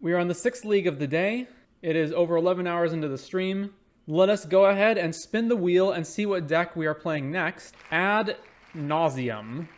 We are on the 6th league of the day. It is over 11 hours into the stream. Let us go ahead and spin the wheel and see what deck we are playing next. Ad Nauseam.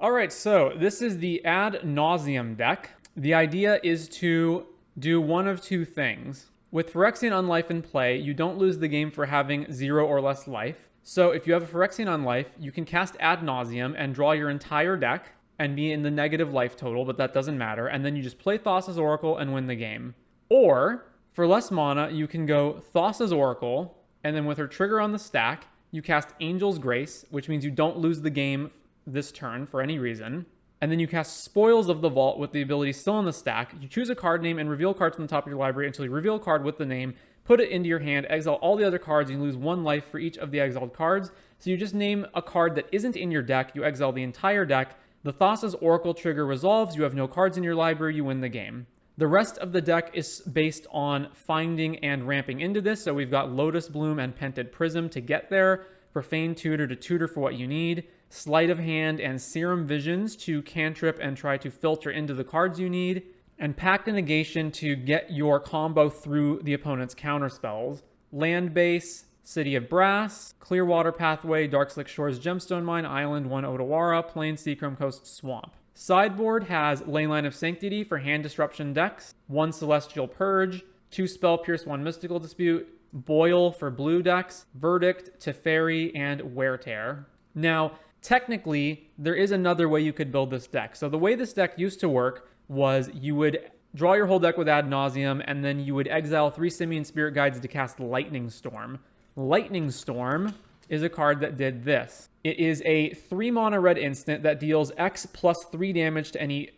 Alright, so this is the Ad Nauseam deck. The idea is to do one of two things. With Phyrexian Unlife in play, you don't lose the game for having 0 or less life. So if you have a Phyrexian Unlife, you can cast Ad Nauseam and draw your entire deck and be in the negative life total, but that doesn't matter. And then you just play Thassa's Oracle and win the game. Or, for less mana, you can go Thassa's Oracle, and then with her trigger on the stack, you cast Angel's Grace, which means you don't lose the game this turn for any reason. And then you cast Spoils of the Vault with the ability still on the stack. You choose a card name and reveal cards from the top of your library until you reveal a card with the name, put it into your hand, exile all the other cards, and you lose 1 life for each of the exiled cards. So you just name a card that isn't in your deck, you exile the entire deck, the Thassa's Oracle trigger resolves, you have no cards in your library, you win the game. The rest of the deck is based on finding and ramping into this, so we've got Lotus Bloom and Pented Prism to get there, Profane Tutor to tutor for what you need, Sleight of Hand and Serum Visions to cantrip and try to filter into the cards you need, and Pact of Negation to get your combo through the opponent's counterspells. Land Base, City of Brass, Clearwater Pathway, Darkslick Shores, Gemstone Mine, Island, 1 Otawara, Plain, Seachrome Coast, Swamp. Sideboard has Leyline of Sanctity for hand disruption decks, 1 Celestial Purge, 2 Spell Pierce, 1 Mystical Dispute, Boil for blue decks, Verdict, Teferi, and Wear Tear. Now, technically, there is another way you could build this deck. So the way this deck used to work was you would draw your whole deck with Ad Nauseam, and then you would exile 3 Simian Spirit Guides to cast Lightning Storm. Lightning Storm is a card that did this. It is a 3 mana red instant that deals X plus 3 damage to any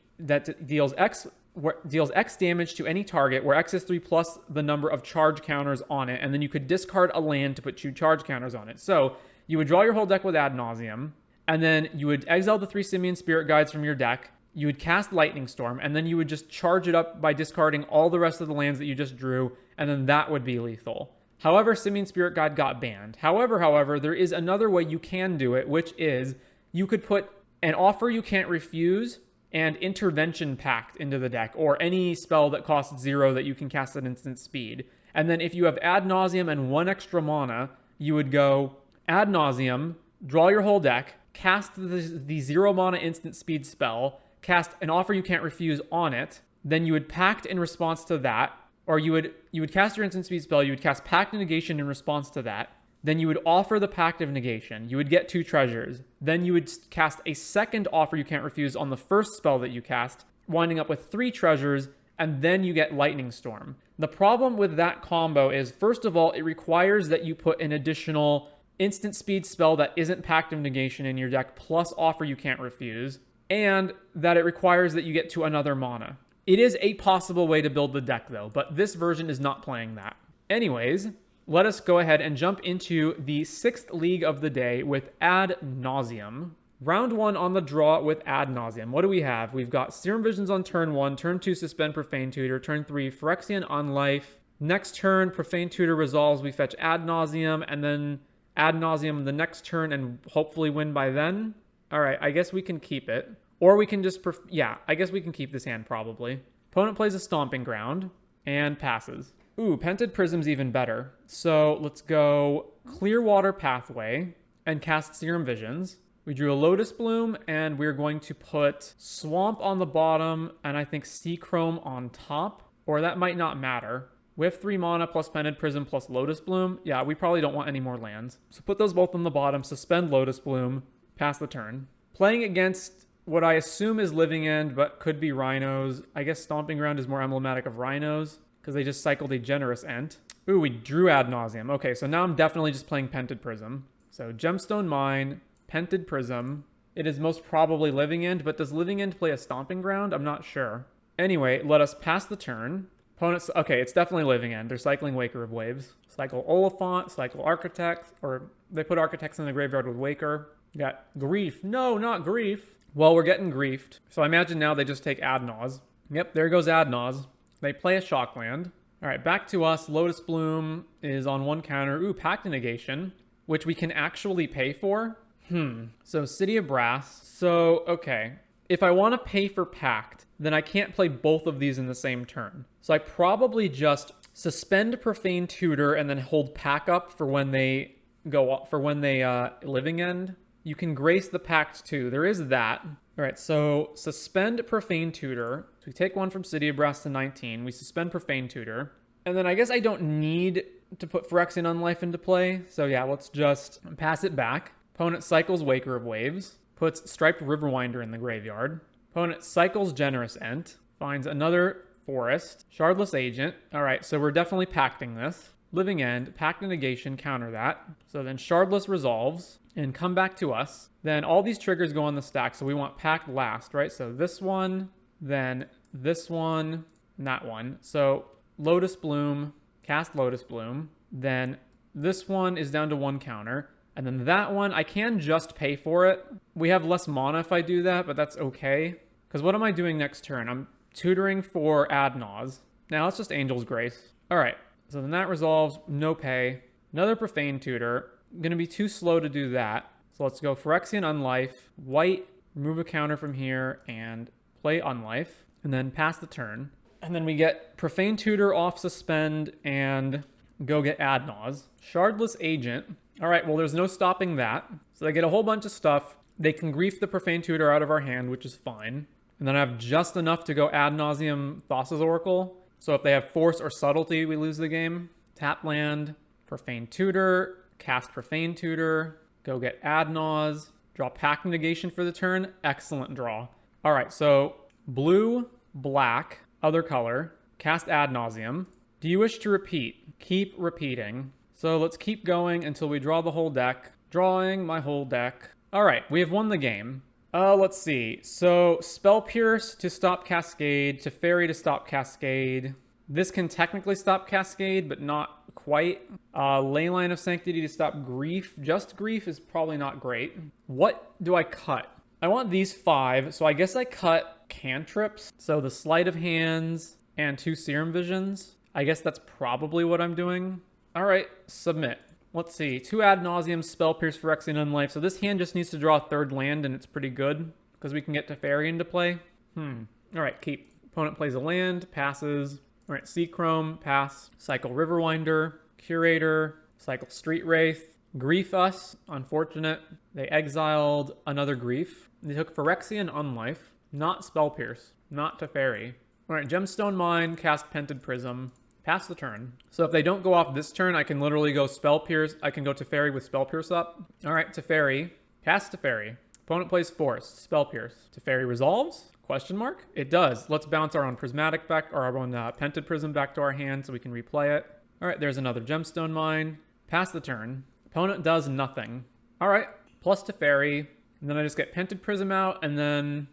deals X damage to any target where X is 3 plus the number of charge counters on it, and then you could discard a land to put 2 charge counters on it. So you would draw your whole deck with Ad Nauseam, and then you would exile the 3 Simian Spirit Guides from your deck, you would cast Lightning Storm, and then you would just charge it up by discarding all the rest of the lands that you just drew, and then that would be lethal. However, Simian Spirit Guide got banned. However, there is another way you can do it, which is you could put an Offer You Can't Refuse and Intervention Pact into the deck, or any spell that costs 0 that you can cast at instant speed. And then if you have Ad Nauseam and 1 extra mana, you would go Ad Nauseam, draw your whole deck, cast the 0 mana instant speed spell, cast an Offer You Can't Refuse on it, then you would Pact in response to that, or you would cast your instant speed spell, you would cast Pact of Negation in response to that, then you would offer the Pact of Negation, you would get 2 treasures, then you would cast a second Offer You Can't Refuse on the first spell that you cast, winding up with 3 treasures, and then you get Lightning Storm. The problem with that combo is, first of all, it requires that you put an additional instant speed spell that isn't Pact of Negation in your deck, plus Offer You Can't Refuse, and that it requires that you get to another mana. It is a possible way to build the deck, though, but this version is not playing that. Anyways, let us go ahead and jump into the 6th league of the day with Ad Nauseam. Round 1 on the draw with Ad Nauseam. What do we have? We've got Serum Visions on turn 1, turn 2, Suspend Profane Tutor, turn 3, Phyrexian Unlife. Next turn, Profane Tutor resolves, we fetch Ad Nauseam, and then Ad Nauseam the next turn and hopefully win by then. All right, I guess we can keep it. Or we can just, I guess we can keep this hand probably. Opponent plays a Stomping Ground and passes. Ooh, Pented Prism's even better. So let's go Clearwater Pathway and cast Serum Visions. We drew a Lotus Bloom, and we're going to put Swamp on the bottom, and I think Seachrome on top, or that might not matter. We have 3 mana plus Pented Prism plus Lotus Bloom. Yeah, we probably don't want any more lands. So put those both on the bottom, suspend Lotus Bloom, pass the turn. Playing against what I assume is Living End, but could be Rhinos. I guess Stomping Ground is more emblematic of Rhinos, because they just cycled a Generous Ent. Ooh, we drew Ad Nauseam. Okay, so now I'm definitely just playing Pented Prism. So Gemstone Mine, Pented Prism. It is most probably Living End, but does Living End play a Stomping Ground? I'm not sure. Anyway, let us pass the turn. Opponents, okay, it's definitely Living End. They're cycling Waker of Waves. Cycle Oliphant, cycle Architect, or they put Architects in the graveyard with Waker. You got Grief. No, not Grief. Well, we're getting griefed. So I imagine now they just take Ad Naus. Yep, there goes Ad Naus. They play a Shockland. All right, back to us. Lotus Bloom is on 1 counter. Ooh, Pact of Negation, which we can actually pay for. So City of Brass. So, okay. If I want to pay for Pact, then I can't play both of these in the same turn. So I probably just suspend Profane Tutor and then hold pack up for when they living end. You can grace the pact too. There is that. All right, so suspend Profane Tutor. So we take one from City of Brass to 19. We suspend Profane Tutor. And then I guess I don't need to put Phyrexian Unlife into play. So yeah, let's just pass it back. Opponent cycles Waker of Waves. Puts Striped Riverwinder in the graveyard. Opponent cycles Generous Ent. Finds another Forest. Shardless Agent. All right, so we're definitely pacting this. Living End, Pact and Negation, counter that. So then Shardless resolves and come back to us. Then all these triggers go on the stack, so we want Pact last, right? So this one, then this one, and that one. So Lotus Bloom, cast Lotus Bloom. Then this one is down to 1 counter. And then that one, I can just pay for it. We have less mana if I do that, but that's okay. Because what am I doing next turn? I'm tutoring for Ad Naus. Now it's just Angel's Grace. All right, so then that resolves, no pay. Another Profane Tutor. Going to be too slow to do that. So let's go Phyrexian Unlife, white, remove a counter from here, and play Unlife. And then pass the turn. And then we get Profane Tutor off suspend and go get Ad Naus. Shardless Agent. All right, well, there's no stopping that. So they get a whole bunch of stuff. They can grief the Profane Tutor out of our hand, which is fine. And then I have just enough to go Ad Nauseam Thassa's Oracle. So if they have Force or Subtlety, we lose the game. Tap land, Profane Tutor, cast Profane Tutor, go get Ad Naus, draw Pact Negation for the turn. Excellent draw. All right, so blue, black, other color, cast Ad Nauseam. Do you wish to repeat? Keep repeating. So let's keep going until we draw the whole deck. Drawing my whole deck. All right, we have won the game. Let's see. So Spell Pierce to stop Cascade, Teferi to stop Cascade. This can technically stop Cascade, but not quite. Leyline of Sanctity to stop Grief. Just Grief is probably not great. What do I cut? I want these 5, so I guess I cut cantrips. So the Sleight of Hands and 2 Serum Visions. I guess that's probably what I'm doing. All right, submit. Let's see. 2 Ad Nauseam, Spell Pierce, Phyrexian Unlife. So this hand just needs to draw a 3rd land, and it's pretty good because we can get Teferi into play. All right, keep. Opponent plays a land, passes. All right, Seachrome, pass. Cycle Riverwinder, Curator, cycle Street Wraith. Grief us, unfortunate. They exiled another Grief. They took Phyrexian Unlife, not Spell Pierce, not Teferi. All right, Gemstone Mine, cast Pented Prism. Pass the turn. So if they don't go off this turn, I can literally go Spell Pierce. I can go Teferi with Spell Pierce up. All right, Teferi. Cast Teferi. Opponent plays Force. Spell Pierce. Teferi resolves? Question mark? It does. Let's bounce our own Prismatic back, or our own Pented Prism back to our hand so we can replay it. All right, there's another Gemstone Mine. Pass the turn. Opponent does nothing. All right, plus Teferi. And then I just get Pented Prism out, and then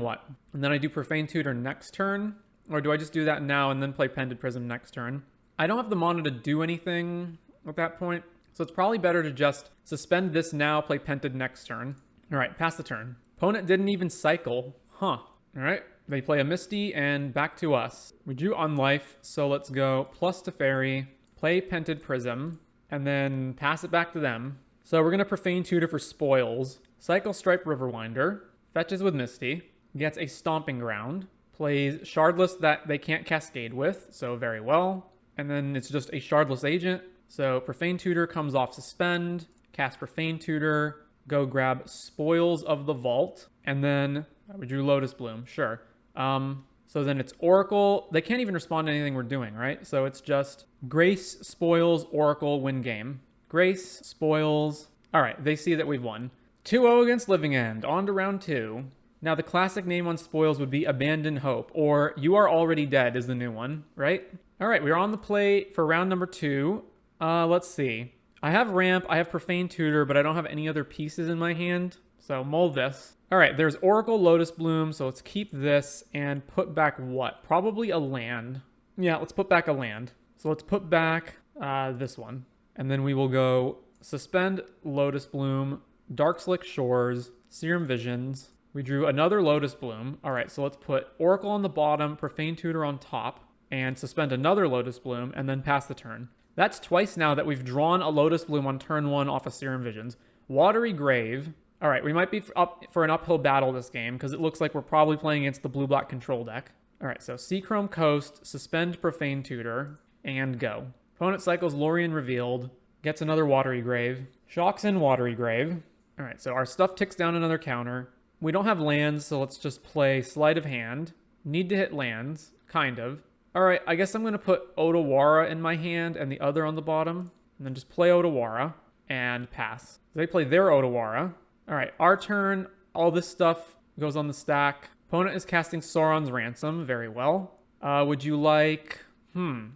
what? And then I do Profane Tutor next turn. Or do I just do that now and then play Pented Prism next turn? I don't have the mana to do anything at that point. So it's probably better to just suspend this now, play Pented next turn. All right, pass the turn. Opponent didn't even cycle. Huh. All right, they play a Misty and back to us. We drew Unlife, so let's go plus Teferi, play Pented Prism, and then pass it back to them. So we're going to Profane Tutor for spoils. Cycle Stripe Riverwinder, fetches with Misty, gets a Stomping Ground. Plays Shardless that they can't Cascade with, so very well. And then it's just a Shardless Agent. So Profane Tutor comes off suspend, cast Profane Tutor, go grab Spoils of the Vault, and then we drew Lotus Bloom, sure. So then it's Oracle. They can't even respond to anything we're doing, right? So it's just Grace, Spoils, Oracle, win game. Grace, Spoils. All right, they see that we've won. 2-0 against Living End, on to round 2. Now, the classic name on spoils would be Abandon Hope, or You Are Already Dead is the new one, right? All right, we're on the plate for round number 2. Let's see. I have Ramp, I have Profane Tutor, but I don't have any other pieces in my hand, so mull this. All right, there's Oracle Lotus Bloom, so let's keep this and put back what? Probably a land. Yeah, let's put back a land. So let's put back this one. And then we will go suspend Lotus Bloom, Darkslick Shores, Serum Visions. We drew another Lotus Bloom. All right, so let's put Oracle on the bottom, Profane Tutor on top, and suspend another Lotus Bloom, and then pass the turn. That's twice now that we've drawn a Lotus Bloom on turn 1 off of Serum Visions. Watery Grave. All right, we might be up for an uphill battle this game because it looks like we're probably playing against the blue-black control deck. All right, so Seachrome Coast, suspend Profane Tutor, and go. Opponent cycles Lorien Revealed, gets another Watery Grave, shocks in Watery Grave. All right, so our stuff ticks down another counter. We don't have lands, so let's just play Sleight of Hand. Need to hit lands, kind of. All right, I guess I'm going to put Otawara in my hand and the other on the bottom, and then just play Otawara and pass. They play their Otawara. All right, our turn. All this stuff goes on the stack. Opponent is casting Sauron's Ransom. Very well. Would you like...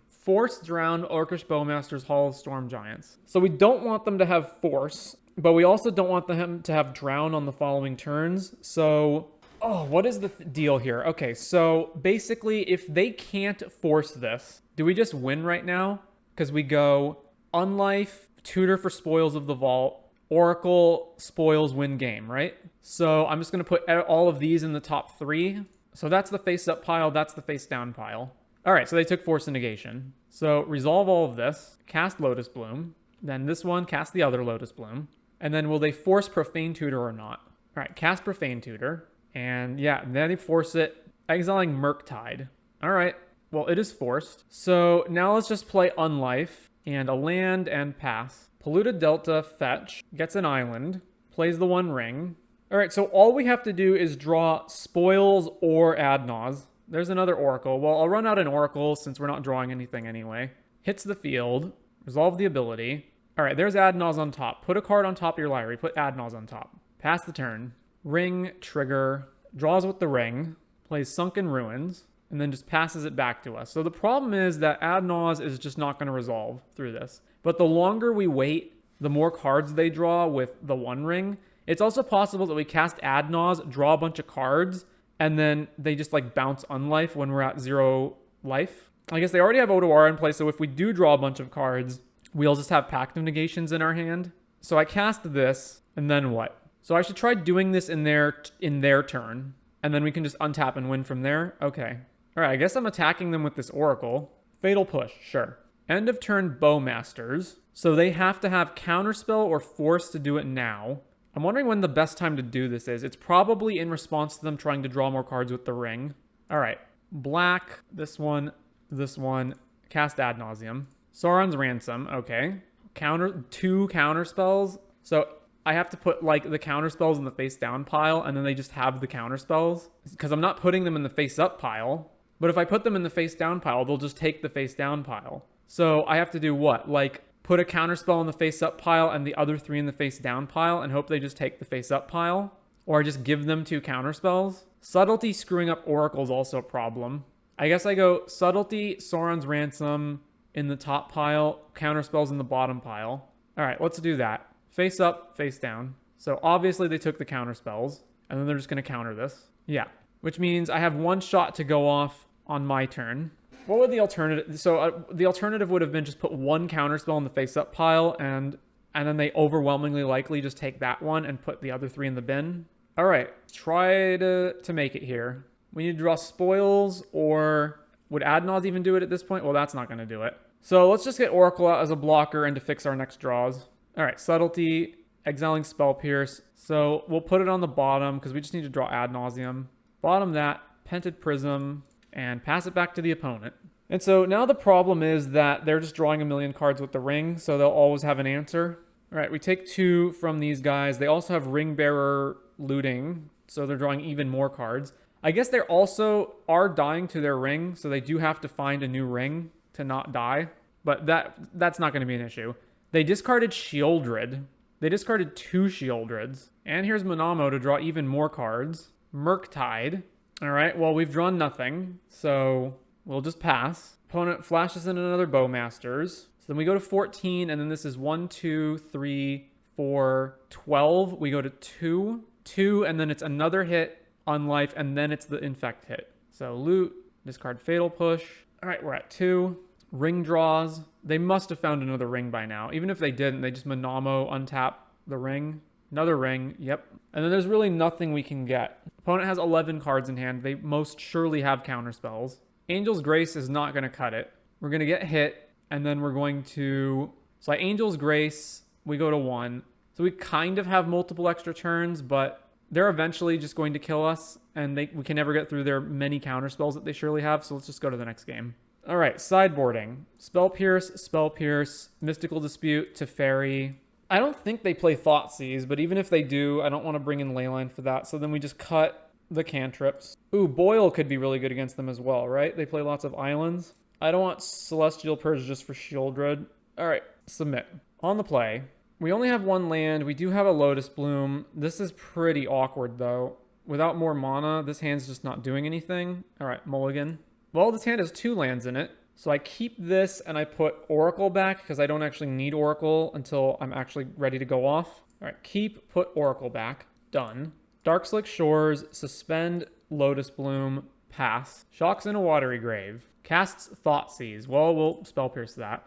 Force, Drown, Orcish Bowmasters, Hall of Storm Giants. So we don't want them to have Force, but we also don't want them to have Drown on the following turns. So... what is the deal here? Okay, so basically, if they can't force this, do we just win right now? Because we go Unlife, Tutor for Spoils of the Vault, Oracle, Spoils, win game, right? So I'm just going to put all of these in the top 3. So that's the face-up pile, that's the face-down pile. All right, so they took Force and Negation. So resolve all of this, cast Lotus Bloom, then this one, cast the other Lotus Bloom, and then will they force Profane Tutor or not? All right, cast Profane Tutor. And yeah, then they force it, exiling Murktide. All right, well, it is forced. So now let's just play Unlife and a land and pass. Polluted Delta, fetch, gets an island, plays the 1 ring. All right, so all we have to do is draw Spoils or Adnaz. There's another Oracle. Well, I'll run out an Oracle since we're not drawing anything anyway. Hits the field, resolve the ability. All right, there's Adnaz on top. Put a card on top of your library, put Adnaz on top. Pass the turn. Ring, trigger, draws with the ring, plays Sunken Ruins, and then just passes it back to us. So the problem is that Adnaz is just not going to resolve through this. But the longer we wait, the more cards they draw with the 1 ring. It's also possible that we cast Adnaz, draw a bunch of cards, and then they just like bounce Unlife when we're at 0 life. I guess they already have Otawara in play, so if we do draw a bunch of cards, we'll just have Pact of Negations in our hand. So I cast this, and then what? So I should try doing this in their turn, and then we can just untap and win from there. Okay. All right, I guess I'm attacking them with this Oracle. Fatal Push, sure. End of turn Bowmasters. So they have to have Counterspell or Force to do it now. I'm wondering when the best time to do this is. It's probably in response to them trying to draw more cards with the ring. All right. Black, this one, cast Ad Nauseam. Sauron's Ransom, okay. 2 counterspells. So I have to put like the counterspells in the face down pile, and then they just have the counterspells. Because I'm not putting them in the face up pile. But if I put them in the face down pile, they'll just take the face down pile. So I have to do what? Like put a counterspell in the face up pile and the other 3 in the face down pile and hope they just take the face up pile? Or just give them 2 counterspells? Subtlety screwing up Oracle is also a problem. I guess I go Subtlety, Sauron's Ransom in the top pile, counterspells in the bottom pile. All right, let's do that. Face up, face down. So obviously they took the counterspells, and then they're just going to counter this. Yeah, which means I have 1 shot to go off on my turn. What would the alternative... So the alternative would have been just put 1 counterspell in the face-up pile, and then they overwhelmingly likely just take that one and put the other 3 in the bin. All right, try to make it here. We need to draw Spoils, or would Adnaz even do it at this point? Well, that's not going to do it. So let's just get Oracle out as a blocker and to fix our next draws. All right, Subtlety, exiling Spell Pierce. So we'll put it on the bottom because we just need to draw Ad Nauseam. Bottom that, Pented Prism, and pass it back to the opponent. And so now the problem is that they're just drawing a million cards with the ring, so they'll always have an answer. All right, we take 2 from these guys. They also have Ring Bearer looting, so they're drawing even more cards. I guess they're also are dying to their ring, so they do have to find a new ring to not die. But that's not going to be an issue. They discarded Shieldred. They discarded 2 Shieldreds. And here's Monamo to draw even more cards. Murktide. All right, well, we've drawn nothing, so we'll just pass. Opponent flashes in another Bowmasters. So then we go to 14, and then this is 1, 2, 3, 4, 12. We go to 2, 2, and then it's another hit on life, and then it's the infect hit. So loot, discard Fatal Push. All right, we're at 2. Ring draws. They must have found another ring by now. Even if they didn't, they just Monamo untap the ring. Another ring, yep. And then there's really nothing we can get. Opponent has 11 cards in hand. They most surely have counterspells. Angel's Grace is not going to cut it. We're going to get hit, and then we're going to... So Angel's Grace, we go to 1. So we kind of have multiple extra turns, but they're eventually just going to kill us, and we can never get through their many counter spells that they surely have, so let's just go to the next game. All right, sideboarding. Spell Pierce, Mystical Dispute, Teferi. I don't think they play Thoughtseize, but even if they do, I don't want to bring in Leyline for that, so then we just cut the cantrips. Ooh, Boil could be really good against them as well, right? They play lots of islands. I don't want Celestial Purge just for Shieldred. All right, submit. On the play, we only have one land. We do have a Lotus Bloom. This is pretty awkward, though. Without more mana, this hand's just not doing anything. All right, mulligan. Well, this hand has 2 lands in it. So I keep this and I put Oracle back because I don't actually need Oracle until I'm actually ready to go off. All right, keep, put Oracle back. Done. Darkslick Shores, suspend Lotus Bloom, pass. Shocks in a Watery Grave. Casts Thoughtseize. Well, we'll Spell Pierce that.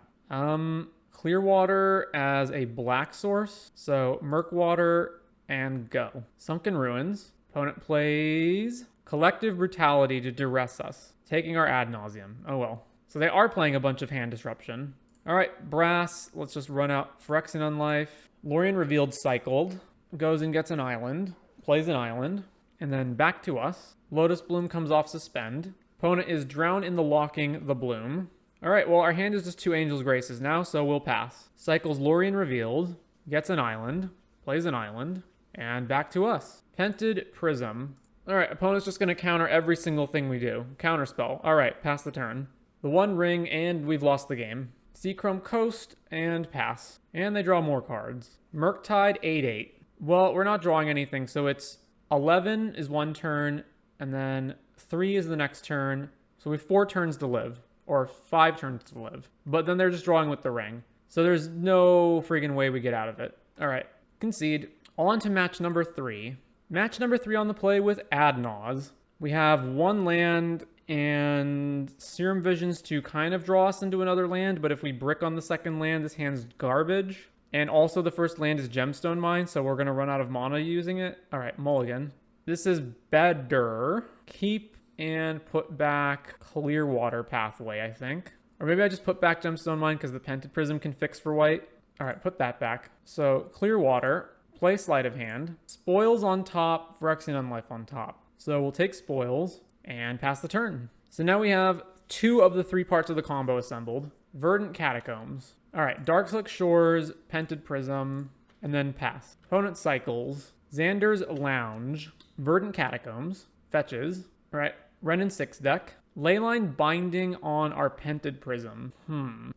Clearwater as a black source. So Murkwater and go. Sunken Ruins. Opponent plays Collective Brutality to duress us, taking our Ad Nauseam. Oh well. So they are playing a bunch of hand disruption. All right, Brass. Let's just run out Phyrexian Unlife. Lorien Revealed cycled. Goes and gets an island. Plays an island. And then back to us. Lotus Bloom comes off suspend. Opponent is Drown in the Locking the Bloom. All right, well, our hand is just 2 Angel's Graces now, so we'll pass. Cycles Lorien Revealed. Gets an island. Plays an island. And back to us. Pented Prism. All right, opponent's just going to counter every single thing we do. Counterspell. All right, pass the turn. The 1 ring, and we've lost the game. Seachrome Coast, and pass. And they draw more cards. Murktide, 8/8. Well, we're not drawing anything, so it's 11 is 1 turn, and then 3 is the next turn. So we have 4 turns to live, or 5 turns to live. But then they're just drawing with the ring. So there's no friggin' way we get out of it. All right, concede. On to match number 3. Match number 3 on the play with Adnaz. We have 1 land and Serum Visions to kind of draw us into another land, but if we brick on the second land, this hand's garbage. And also the first land is Gemstone Mine, so we're going to run out of mana using it. All right, mulligan. This is better. Keep and put back Clearwater Pathway, I think. Or maybe I just put back Gemstone Mine because the Pented Prism can fix for white. All right, put that back. So Clearwater, play Sleight of Hand. Spoils on top, Phyrexian Unlife on top. So we'll take Spoils and pass the turn. So now we have 2 of the 3 parts of the combo assembled. Verdant Catacombs. All right, Darkslick Shores, Pented Prism, and then pass. Opponent cycles. Xander's Lounge, Verdant Catacombs, fetches. All right, Renin 6 deck. Leyline Binding on our Pented Prism.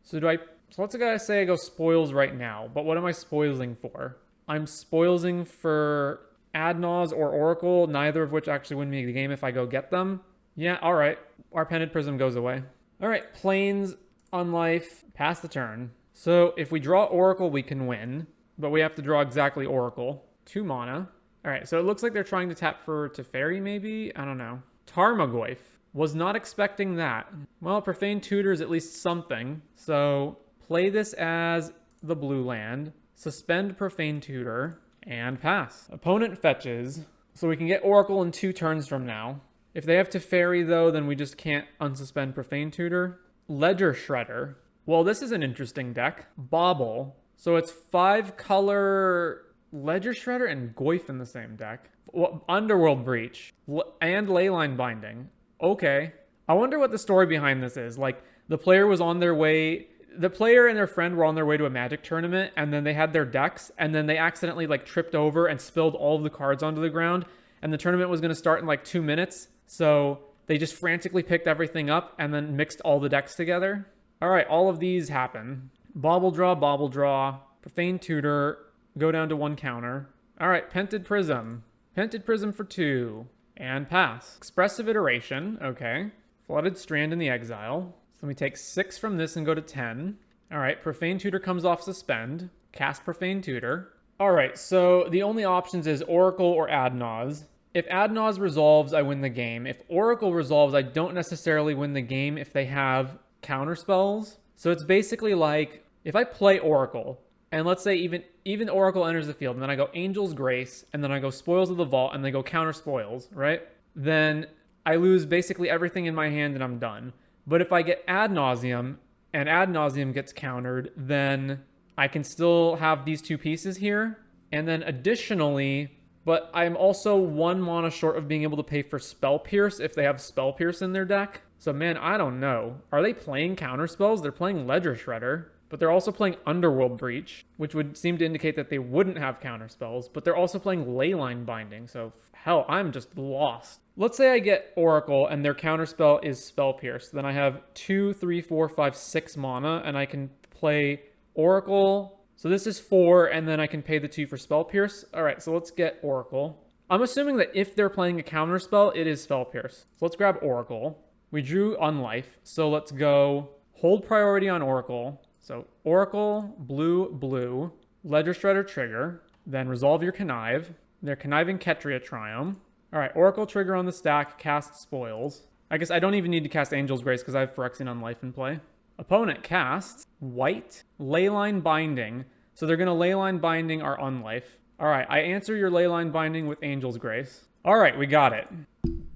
So let's say I go Spoils right now, but what am I spoiling for? I'm spoilsing for Adnaz or Oracle, neither of which actually win me the game if I go get them. Yeah, all right. Our Pented Prism goes away. All right, Plains, Unlife, pass the turn. So if we draw Oracle, we can win, but we have to draw exactly Oracle. 2 mana. All right, so it looks like they're trying to tap for Teferi, maybe? I don't know. Tarmogoyf. Was not expecting that. Well, Profane Tutor is at least something. So play this as the blue land. Suspend Profane Tutor. And pass. Opponent fetches. So we can get Oracle in 2 turns from now. If they have Teferi, though, then we just can't unsuspend Profane Tutor. Ledger Shredder. Well, this is an interesting deck. Bobble. So it's 5-color Ledger Shredder and Goyf in the same deck. Well, Underworld Breach. And Leyline Binding. Okay. I wonder what the story behind this is. Like, the player was on their way... The player and their friend were on their way to a Magic tournament, and then they had their decks, and then they accidentally, like, tripped over and spilled all of the cards onto the ground, and the tournament was going to start in, like, 2 minutes, so they just frantically picked everything up and then mixed all the decks together. All right, all of these happen. Bobble draw, Profane Tutor, go down to 1 counter. All right, Pented Prism. Pented Prism for 2, and pass. Expressive Iteration, okay. Flooded Strand in the Exile. So we take 6 from this and go to 10. All right, Profane Tutor comes off suspend. Cast Profane Tutor. All right, so the only options is Oracle or Adnaz. If Adnaz resolves, I win the game. If Oracle resolves, I don't necessarily win the game if they have counter spells. So it's basically like, if I play Oracle, and let's say even Oracle enters the field, and then I go Angel's Grace, and then I go Spoils of the Vault, and they go counter Spoils, right? Then I lose basically everything in my hand and I'm done. But if I get Ad Nauseam and Ad Nauseam gets countered, then I can still have these 2 pieces here. And then additionally, but I'm also 1 mana short of being able to pay for Spell Pierce if they have Spell Pierce in their deck. So man, I don't know. Are they playing counter spells? They're playing Ledger Shredder, but they're also playing Underworld Breach, which would seem to indicate that they wouldn't have counter spells, but they're also playing Leyline Binding. So hell, I'm just lost. Let's say I get Oracle and their counter spell is Spell Pierce. Then I have 2, 3, 4, 5, 6 mana, and I can play Oracle. So this is 4, and then I can pay the 2 for Spell Pierce. All right, so let's get Oracle. I'm assuming that if they're playing a counter spell, it is Spell Pierce. So let's grab Oracle. We drew Unlife, so let's go hold priority on Oracle. So Oracle, blue, blue, Ledger Shredder trigger, then resolve your Connive. They're conniving Ketria Triome. All right, Oracle trigger on the stack, cast Spoils. I guess I don't even need to cast Angel's Grace because I have Phyrexian Unlife in play. Opponent casts white, Leyline Binding. So they're going to Leyline Binding our Unlife. All right, I answer your Leyline Binding with Angel's Grace. All right, we got it.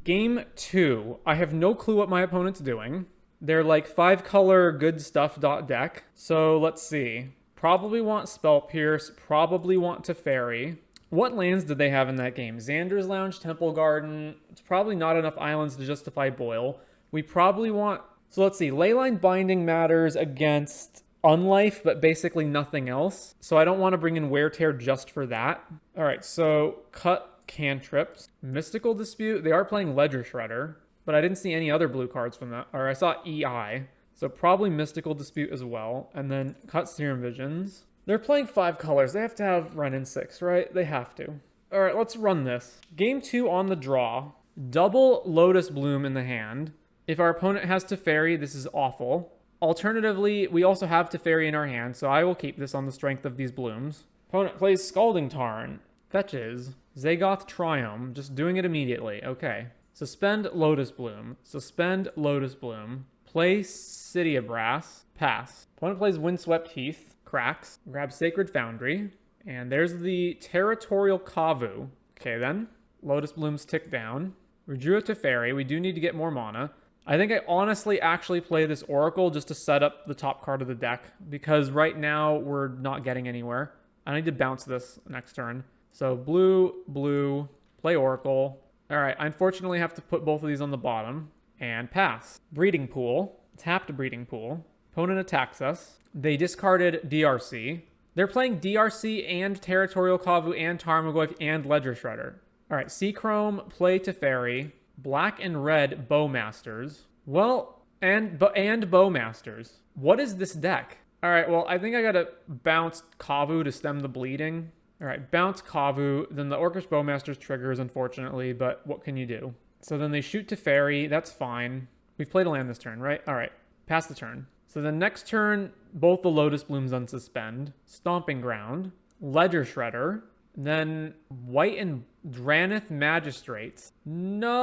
Game 2. I have no clue what my opponent's doing. They're like 5-color good stuff.dec. So let's see. Probably want Spell Pierce, probably want Teferi. What lands did they have in that game? Xander's Lounge, Temple Garden. It's probably not enough islands to justify Boil. We probably want... So let's see. Leyline Binding matters against Unlife, but basically nothing else. So I don't want to bring in Wear Tear just for that. All right, so cut cantrips. Mystical Dispute. They are playing Ledger Shredder, but I didn't see any other blue cards from that. Or I saw EI. So probably Mystical Dispute as well. And then cut Serum Visions. They're playing 5 colors. They have to have Wrenn and 6, right? They have to. All right, let's run this. Game 2 on the draw. Double Lotus Bloom in the hand. If our opponent has Teferi, this is awful. Alternatively, we also have Teferi in our hand, so I will keep this on the strength of these blooms. Opponent plays Scalding Tarn. Fetches. Zagoth Triome. Just doing it immediately. Okay. Suspend Lotus Bloom. Suspend Lotus Bloom. Play Cydia Brass. Pass. Opponent plays Windswept Heath. Cracks. Grab Sacred Foundry. And there's the Territorial Kavu. Okay then. Lotus Blooms tick down. We drew a Teferi. We do need to get more mana. I think I honestly actually play this Oracle just to set up the top card of the deck, because right now we're not getting anywhere. I need to bounce this next turn. So blue, blue, play Oracle. All right, I unfortunately have to put both of these on the bottom and pass. Breeding Pool. Tapped Breeding Pool. Opponent attacks us. They discarded DRC. They're playing DRC and Territorial Kavu and Tarmogoyf and Ledger Shredder. All right, Seachrome, play Teferi. Black and red Bowmasters. Well, and Bowmasters. What is this deck? All right, well, I think I gotta bounce Kavu to stem the bleeding. All right, bounce Kavu. Then the Orcish Bowmasters triggers, unfortunately, but what can you do? So then they shoot Teferi. That's fine. We've played a land this turn, right? All right, pass the turn. So the next turn, both the Lotus Blooms unsuspend. Stomping Ground. Ledger Shredder. Then white and Dranith Magistrates. No!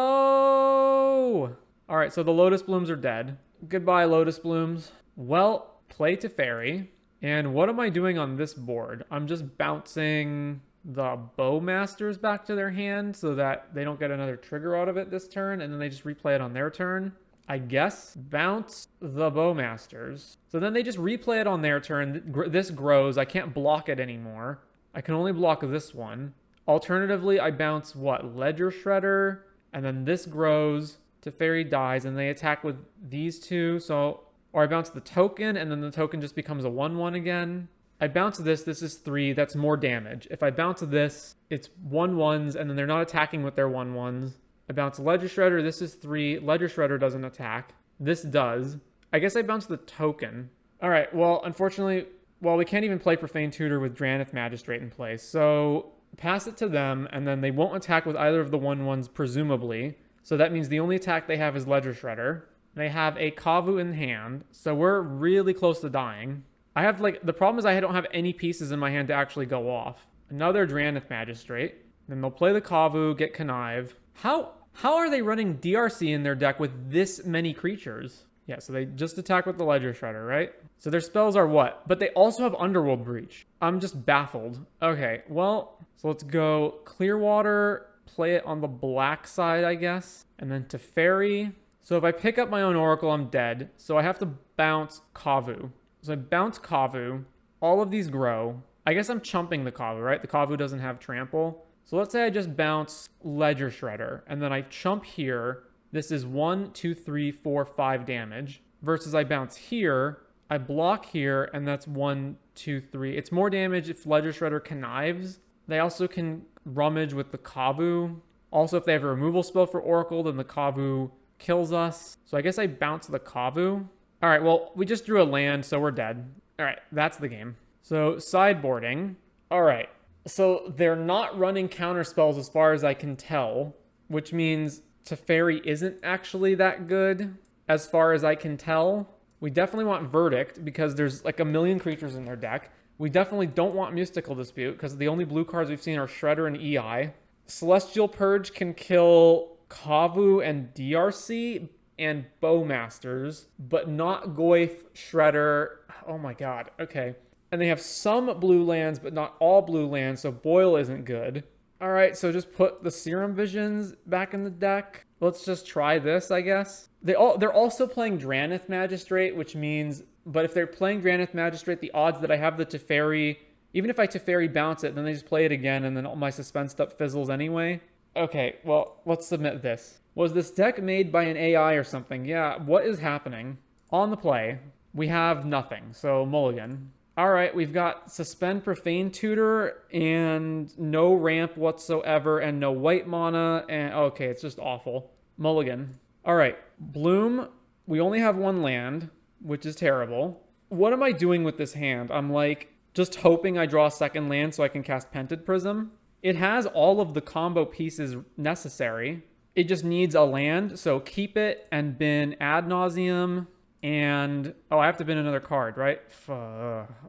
All right, so the Lotus Blooms are dead. Goodbye, Lotus Blooms. Well, play Teferi. And what am I doing on this board? I'm just bouncing the Bowmasters back to their hand so that they don't get another trigger out of it this turn, and then they just replay it on their turn. I guess. Bounce the Bowmasters. So then they just replay it on their turn. This grows. I can't block it anymore. I can only block this one. Alternatively, I bounce what? Ledger Shredder, and then this grows. Teferi dies, and they attack with these two. So, or I bounce the token, and then the token just becomes a 1/1 again. I bounce this. This is 3. That's more damage. If I bounce this, it's 1/1s, and then they're not attacking with their 1/1s. I bounce Ledger Shredder. This is 3. Ledger Shredder doesn't attack. This does. I guess I bounce the token. All right. Well, unfortunately. Well, we can't even play Profane Tutor with Dranith Magistrate in place, so pass it to them, and then they won't attack with either of the 1/1s, presumably. So that means the only attack they have is Ledger Shredder. They have a Kavu in hand, so we're really close to dying. I have, the problem is I don't have any pieces in my hand to actually go off. Another Dranith Magistrate. Then they'll play the Kavu, get Connive. How are they running DRC in their deck with this many creatures? Yeah, so they just attack with the Ledger Shredder, right? So their spells are what? But they also have Underworld Breach. I'm just baffled. Okay, well, so let's go Clearwater, play it on the black side, I guess. And then Teferi. So if I pick up my own Oracle, I'm dead. So I have to bounce Kavu. So I bounce Kavu. All of these grow. I guess I'm chumping the Kavu, right? The Kavu doesn't have trample. So let's say I just bounce Ledger Shredder, and then I chump here. This is 1, 2, 3, 4, 5 damage. Versus I bounce here, I block here, and that's 1, 2, 3. It's more damage if Ledger Shredder connives. They also can rummage with the Kavu. Also, if they have a removal spell for Oracle, then the Kavu kills us. So I guess I bounce the Kavu. All right, well, we just drew a land, so we're dead. All right, that's the game. So sideboarding. All right, so they're not running counter spells as far as I can tell, which means Teferi isn't actually that good as far as I can tell. We definitely want Verdict because there's like a million creatures in their deck. We definitely don't want Mystical Dispute because the only blue cards we've seen are Shredder and EI. Celestial Purge can kill Kavu and DRC and Bowmasters, but not Goyf, Shredder. Oh my god, okay. And they have some blue lands, but not all blue lands, so Boil isn't good. All right, so just put the Serum Visions back in the deck. Let's just try this, I guess. They're also playing Drannith Magistrate, which means, but if they're playing Drannith Magistrate, the odds that I have the Teferi, even if I Teferi bounce it, then they just play it again, and then all my suspense stuff fizzles anyway. Okay, well, let's submit this. Was this deck made by an AI or something? Yeah, what is happening? On the play, we have nothing, so mulligan. All right, we've got Suspend Profane Tutor and no ramp whatsoever and no white mana. And okay, it's just awful. Mulligan. All right, Bloom. We only have one land, which is terrible. What am I doing with this hand? I'm like just hoping I draw a second land so I can cast Pented Prism. It has all of the combo pieces necessary. It just needs a land, so keep it and bin Ad Nauseam. And, oh, I have to bin another card, right?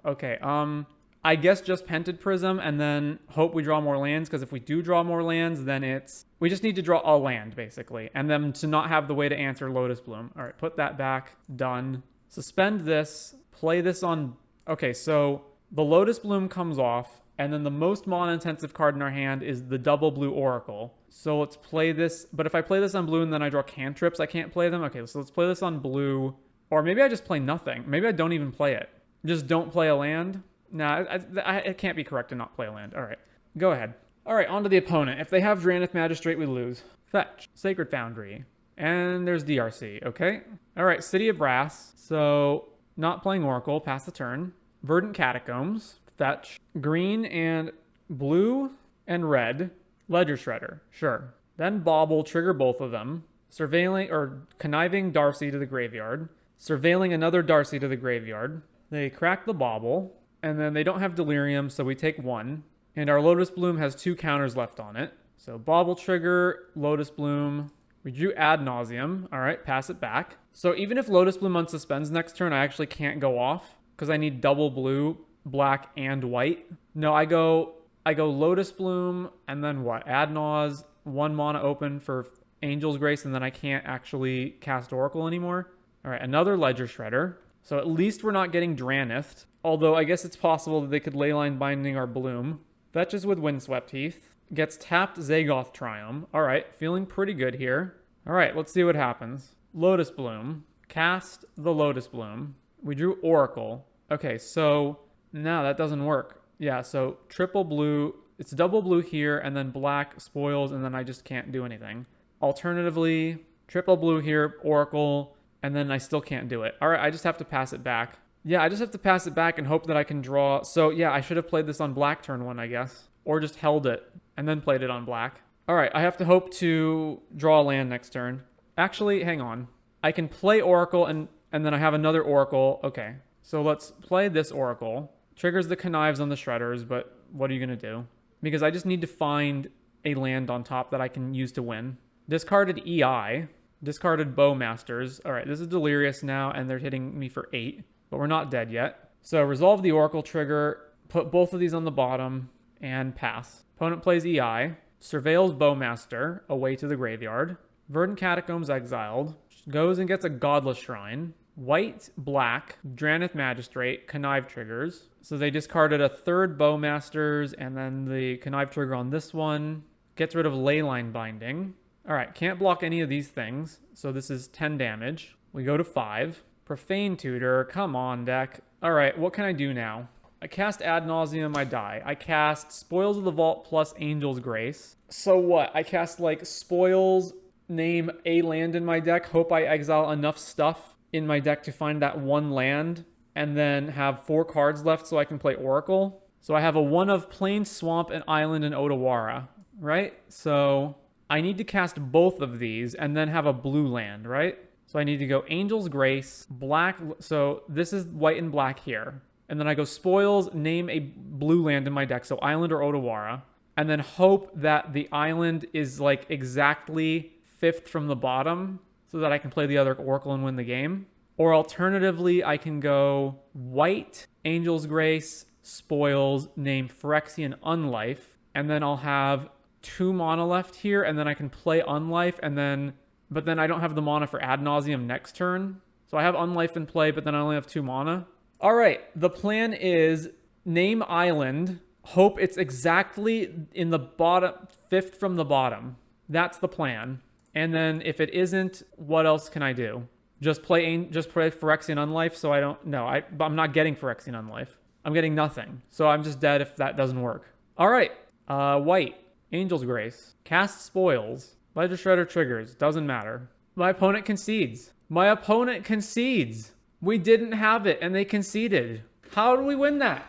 Okay, I guess just Pented Prism and then hope we draw more lands, because if we do draw more lands, then we just need to draw a land, basically, and then to not have the way to answer Lotus Bloom. All right, put that back, done. Suspend this, play this on, okay, so the Lotus Bloom comes off, and then the most mana-intensive card in our hand is the double blue Oracle. So let's play this, but if I play this on blue and then I draw cantrips, I can't play them. Okay, so let's play this on blue. Or maybe I just play nothing. Maybe I don't even play it. Just don't play a land. Nah, it can't be correct to not play a land. All right, go ahead. All right, on to the opponent. If they have Drannith Magistrate, we lose. Fetch, Sacred Foundry, and there's DRC, okay? All right, City of Brass. So not playing Oracle, pass the turn. Verdant Catacombs, fetch. Green and blue and red. Ledger Shredder, sure. Then Bauble, trigger both of them. Surveilling or conniving Darcy to the graveyard. Surveilling another Darcy to the graveyard. They crack the Bauble, and then they don't have Delirium, so we take one. And our Lotus Bloom has 2 counters left on it. So Bauble trigger, Lotus Bloom. We drew Ad Nauseam. All right, pass it back. So even if Lotus Bloom unsuspends next turn, I actually can't go off because I need double blue, black, and white. No, I go Lotus Bloom, and then what? Ad Naus, 1 mana open for Angel's Grace, and then I can't actually cast Oracle anymore. All right, another Ledger Shredder. So at least we're not getting Drannithed, although I guess it's possible that they could Leyline Binding our Bloom. Fetches with Windswept Heath. Gets tapped Zagoth Triumph. All right, feeling pretty good here. All right, let's see what happens. Lotus Bloom. Cast the Lotus Bloom. We drew Oracle. Okay, so no, that doesn't work. Yeah, so triple blue. It's double blue here, and then black spoils, and then I just can't do anything. Alternatively, triple blue here, Oracle, and then I still can't do it. All right, I just have to pass it back. Yeah, I just have to pass it back and hope that I can draw. So yeah, I should have played this on black turn 1, I guess. Or just held it and then played it on black. All right, I have to hope to draw a land next turn. Actually, hang on. I can play Oracle and then I have another Oracle. Okay, so let's play this Oracle. Triggers the connives on the Shredders, but what are you going to do? Because I just need to find a land on top that I can use to win. Discarded EI. Discarded Bowmasters. All right, this is Delirious now, and they're hitting me for 8. But we're not dead yet. So resolve the Oracle trigger. Put both of these on the bottom, and pass. Opponent plays EI. Surveils Bowmaster away to the graveyard. Verdant Catacombs exiled. Goes and gets a Godless Shrine. White, black, Drannith Magistrate, Connive triggers. So they discarded a 3rd Bowmasters, and then the Connive trigger on this one. Gets rid of Leyline Binding. All right, can't block any of these things. So this is 10 damage. We go to 5. Profane Tutor, come on, deck. All right, what can I do now? I cast Ad Nauseam, I die. I cast Spoils of the Vault plus Angel's Grace. So what? I cast like Spoils, name a land in my deck, hope I exile enough stuff in my deck to find that one land, and then have 4 cards left so I can play Oracle. So I have a 1 of Plain, Swamp, and Island and Otawara, right? So I need to cast both of these and then have a blue land, right? So I need to go Angel's Grace, black. So this is white and black here. And then I go Spoils, name a blue land in my deck, so Island or Otawara. And then hope that the island is like exactly 5th from the bottom so that I can play the other Oracle and win the game. Or alternatively, I can go white, Angel's Grace, Spoils, name Phyrexian Unlife. And then I'll have 2 mana left here, and then I can play Unlife, and then... But then I don't have the mana for Ad Nauseam next turn. So I have Unlife in play, but then I only have 2 mana. All right, the plan is name Island, hope it's exactly in the bottom, 5th from the bottom. That's the plan. And then if it isn't, what else can I do? Just play Phyrexian Unlife, so I don't... No, I'm not getting Phyrexian Unlife. I'm getting nothing. So I'm just dead if that doesn't work. All right, white, Angel's Grace, cast Spoils. Ledger Shredder triggers. Doesn't matter. My opponent concedes. My opponent concedes. We didn't have it, and they conceded. How do we win that?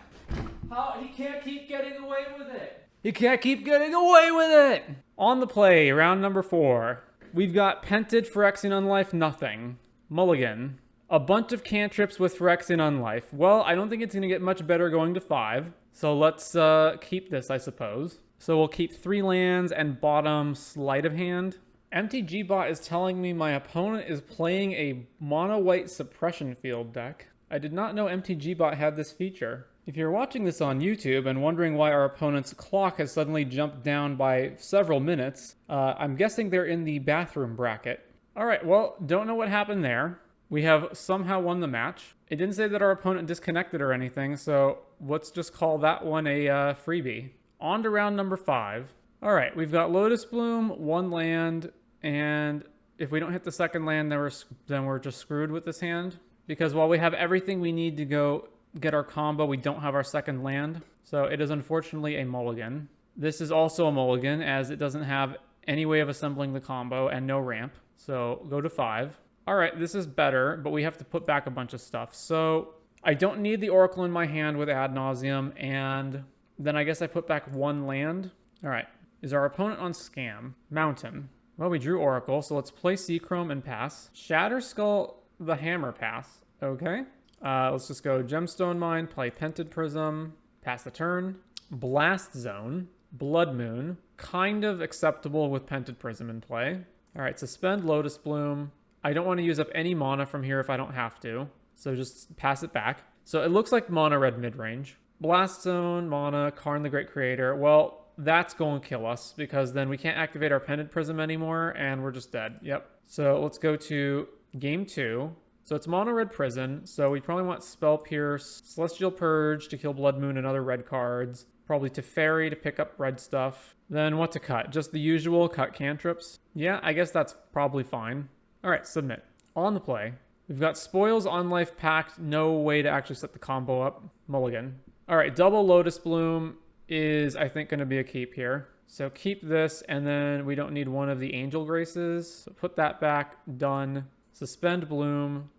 How? He can't keep getting away with it. He can't keep getting away with it. On the play, round number 4. We've got Pented, Phyrexian Unlife, nothing. Mulligan. A bunch of cantrips with Phyrexian Unlife. Well, I don't think it's going to get much better going to 5. So let's keep this, I suppose. So we'll keep 3 lands and bottom sleight of hand. MTGBot is telling me my opponent is playing a mono white suppression field deck. I did not know MTGBot had this feature. If you're watching this on YouTube and wondering why our opponent's clock has suddenly jumped down by several minutes, I'm guessing they're in the bathroom bracket. All right, well, don't know what happened there. We have somehow won the match. It didn't say that our opponent disconnected or anything, so let's just call that one a freebie. On to round number 5. All right, we've got Lotus Bloom, 1 land, and if we don't hit the second land, then we're just screwed with this hand. Because while we have everything we need to go get our combo, we don't have our second land. So it is unfortunately a mulligan. This is also a mulligan, as it doesn't have any way of assembling the combo and no ramp. So go to 5. All right, this is better, but we have to put back a bunch of stuff. So I don't need the Oracle in my hand with Ad Nauseam, and then I guess I put back 1 land. All right, is our opponent on Scam? Mountain. Well, we drew Oracle, so let's play Seachrome and pass. Shatterskull the Hammer, pass. Okay. Let's just go Gemstone Mine, play Pented Prism, pass the turn. Blast Zone, Blood Moon, kind of acceptable with Pented Prism in play. All right, suspend Lotus Bloom. I don't want to use up any mana from here if I don't have to, so just pass it back. So it looks like mana red mid-range. Blast Zone, mana, Karn the Great Creator. Well, that's going to kill us because then we can't activate our Pented Prism anymore and we're just dead. Yep. So let's go to game 2. So it's mono red prison. So we probably want Spell Pierce, Celestial Purge to kill Blood Moon and other red cards. Probably Teferi to pick up red stuff. Then what to cut? Just the usual, cut cantrips. Yeah, I guess that's probably fine. All right, submit. On the play, we've got Spoils, On Life, Pact. No way to actually set the combo up. Mulligan. All right, double Lotus Bloom is, I think, going to be a keep here. So keep this, and then we don't need one of the Angel Graces. So put that back. Done. Suspend Bloom,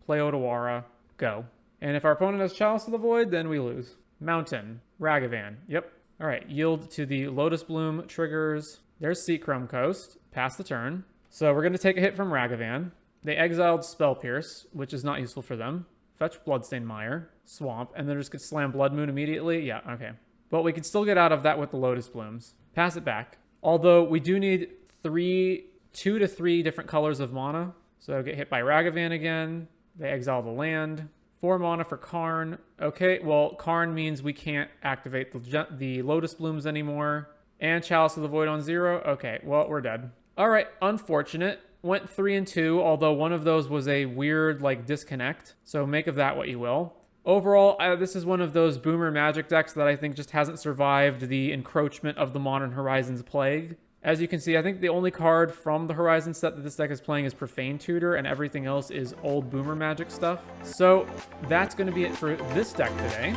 play Otawara, go. And if our opponent has Chalice of the Void, then we lose. Mountain, Ragavan, yep. All right, yield to the Lotus Bloom triggers. There's Seachrome Coast, pass the turn. So we're going to take a hit from Ragavan. They exiled Spell Pierce, which is not useful for them. Fetch Bloodstained Mire, Swamp, and then just could slam Blood Moon immediately. Yeah, okay. But we could still get out of that with the Lotus Blooms. Pass it back. Although we do need 2 to 3 different colors of mana. So get hit by Ragavan again. They exile the land. 4 mana for Karn. Okay, well, Karn means we can't activate the Lotus Blooms anymore. And Chalice of the Void on 0. Okay, well, we're dead. All right, unfortunate. Went 3 and 2, although one of those was a weird, disconnect. So make of that what you will. Overall, this is one of those boomer Magic decks that I think just hasn't survived the encroachment of the Modern Horizons plague. As you can see, I think the only card from the Horizon set that this deck is playing is Profane Tutor, and everything else is old Boomer Magic stuff. So that's going to be it for this deck today.